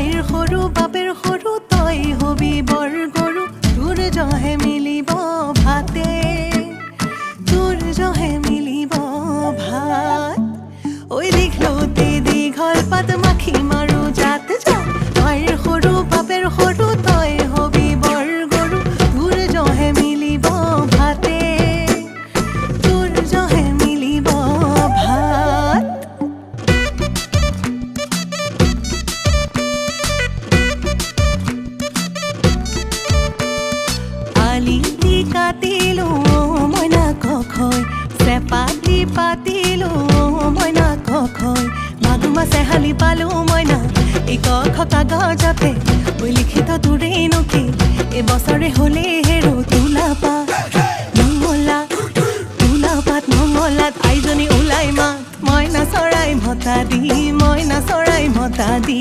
আইৰ সৰু বাপেৰ সৰু তই হবি বৰ গৰু তোৰ জহে মিলিব ভাতে তোৰ জহে মিলিব ভাত ঐ দীঘলতে দীঘল পাত মাখি মাৰো জাত যা আইৰ সৰু বাপেৰ সৰু তই হবি বৰ গৰু তোৰ জহে মিলিব ভাতে তোৰ জহে মিলিব ভাত আলিটি কাটিলো মইনা কখৈ চেপাতি পাতিলো মইনা কখৈ মাঘ মাছে হালি পালো মইনা এই কখ কাগজতে ঐ লিখিত তোৰেনো কি এবছৰে হলে হেৰো তোলা পাত মঙলাত আইজনী ওলাই মাত মইনা চৰাই মতা দি